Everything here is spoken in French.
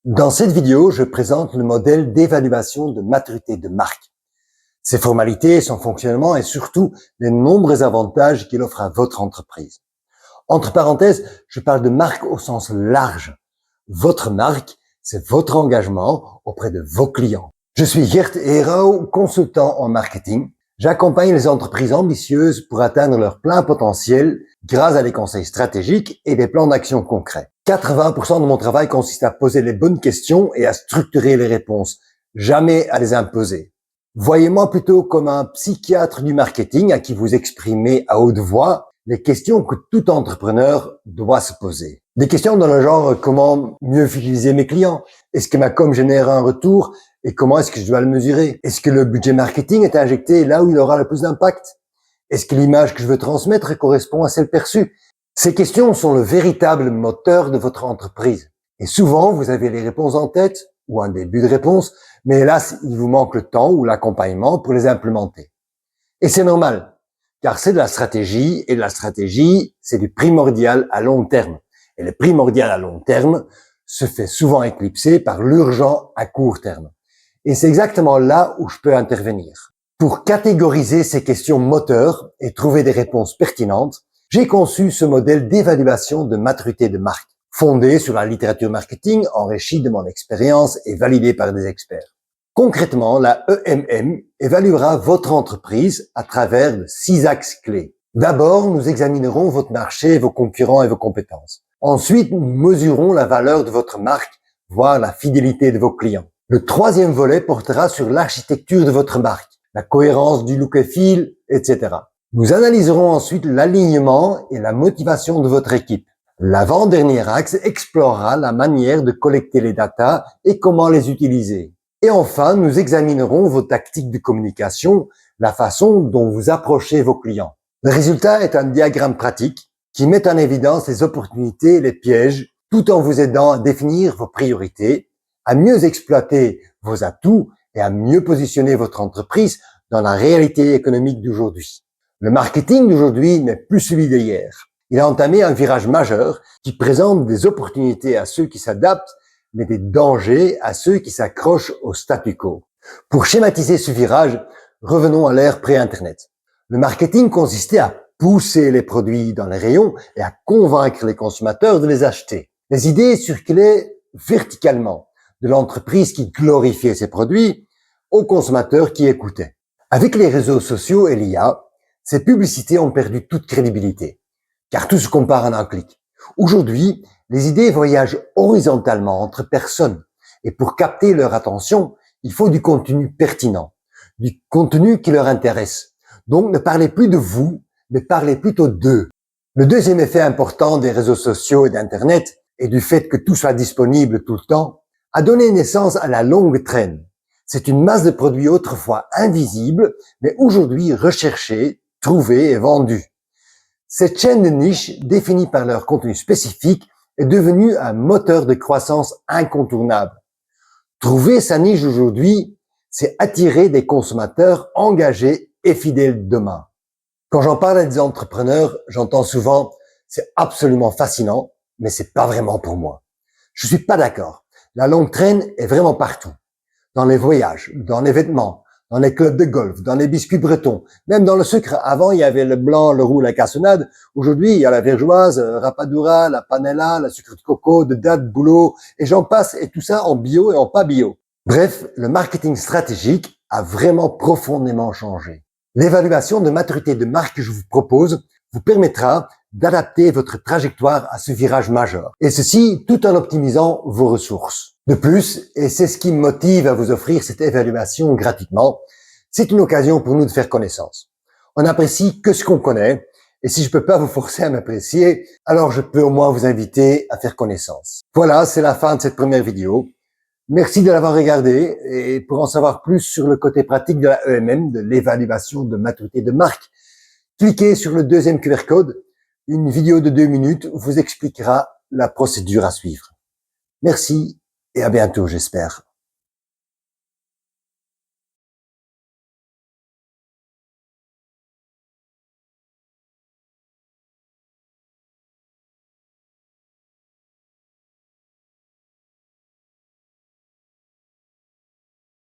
Dans cette vidéo, je présente le modèle d'évaluation de maturité de marque. Ses formalités, son fonctionnement et surtout les nombreux avantages qu'il offre à votre entreprise. Entre parenthèses, je parle de marque au sens large. Votre marque, c'est votre engagement auprès de vos clients. Je suis Gert Herau, consultant en marketing. J'accompagne les entreprises ambitieuses pour atteindre leur plein potentiel grâce à des conseils stratégiques et des plans d'action concrets. 80% de mon travail consiste à poser les bonnes questions et à structurer les réponses, jamais à les imposer. Voyez-moi plutôt comme un psychiatre du marketing à qui vous exprimez à haute voix les questions que tout entrepreneur doit se poser. Des questions dans le genre comment mieux fidéliser mes clients? Est-ce que ma com génère un retour? Et comment est-ce que je dois le mesurer? Est-ce que le budget marketing est injecté là où il aura le plus d'impact? Est-ce que l'image que je veux transmettre correspond à celle perçue? Ces questions sont le véritable moteur de votre entreprise. Et souvent, vous avez les réponses en tête ou un début de réponse, mais hélas, il vous manque le temps ou l'accompagnement pour les implémenter. Et c'est normal, car c'est de la stratégie, et la stratégie, c'est du primordial à long terme. Et le primordial à long terme se fait souvent éclipser par l'urgent à court terme. Et c'est exactement là où je peux intervenir. Pour catégoriser ces questions moteurs et trouver des réponses pertinentes, j'ai conçu ce modèle d'évaluation de maturité de marque, fondé sur la littérature marketing, enrichie de mon expérience et validée par des experts. Concrètement, la EMM évaluera votre entreprise à travers 6 axes clés. D'abord, nous examinerons votre marché, vos concurrents et vos compétences. Ensuite, nous mesurons la valeur de votre marque, voire la fidélité de vos clients. Le troisième volet portera sur l'architecture de votre marque, la cohérence du look et feel, etc. Nous analyserons ensuite l'alignement et la motivation de votre équipe. L'avant-dernier axe explorera la manière de collecter les datas et comment les utiliser. Et enfin, nous examinerons vos tactiques de communication, la façon dont vous approchez vos clients. Le résultat est un diagramme pratique qui met en évidence les opportunités et les pièges, tout en vous aidant à définir vos priorités, à mieux exploiter vos atouts et à mieux positionner votre entreprise dans la réalité économique d'aujourd'hui. Le marketing d'aujourd'hui n'est plus celui d'hier. Il a entamé un virage majeur qui présente des opportunités à ceux qui s'adaptent, mais des dangers à ceux qui s'accrochent au statu quo. Pour schématiser ce virage, revenons à l'ère pré-Internet. Le marketing consistait à pousser les produits dans les rayons et à convaincre les consommateurs de les acheter. Les idées circulaient verticalement, de l'entreprise qui glorifiait ses produits aux consommateurs qui écoutaient. Avec les réseaux sociaux et l'IA, ces publicités ont perdu toute crédibilité, car tout se compare en un clic. Aujourd'hui, les idées voyagent horizontalement entre personnes, et pour capter leur attention, il faut du contenu pertinent, du contenu qui leur intéresse. Donc ne parlez plus de vous, mais parlez plutôt d'eux. Le deuxième effet important des réseaux sociaux et d'Internet, et du fait que tout soit disponible tout le temps, a donné naissance à la longue traîne. C'est une masse de produits autrefois invisibles, mais aujourd'hui recherchés, trouvés et vendus. Cette chaîne de niche, définie par leur contenu spécifique, est devenue un moteur de croissance incontournable. Trouver sa niche aujourd'hui, c'est attirer des consommateurs engagés et fidèles demain. Quand j'en parle à des entrepreneurs, j'entends souvent « c'est absolument fascinant, mais c'est pas vraiment pour moi ». Je suis pas d'accord. La longue traîne est vraiment partout. Dans les voyages, dans les vêtements, dans les clubs de golf, dans les biscuits bretons, même dans le sucre. Avant, il y avait le blanc, le roux, la cassonade. Aujourd'hui, il y a la vergeoise, rapadura, la panella, la sucre de coco, de date, bouleau, et j'en passe, et tout ça en bio et en pas bio. Bref, le marketing stratégique a vraiment profondément changé. L'évaluation de maturité de marque que je vous propose vous permettra d'adapter votre trajectoire à ce virage majeur. Et ceci tout en optimisant vos ressources. De plus, et c'est ce qui me motive à vous offrir cette évaluation gratuitement, c'est une occasion pour nous de faire connaissance. On n'apprécie que ce qu'on connaît, et si je peux pas vous forcer à m'apprécier, alors je peux au moins vous inviter à faire connaissance. Voilà, c'est la fin de cette première vidéo. Merci de l'avoir regardé, et pour en savoir plus sur le côté pratique de la EMM, de l'évaluation de maturité de marque, cliquez sur le deuxième QR code. Une vidéo de 2 minutes vous expliquera la procédure à suivre. Merci et à bientôt, j'espère.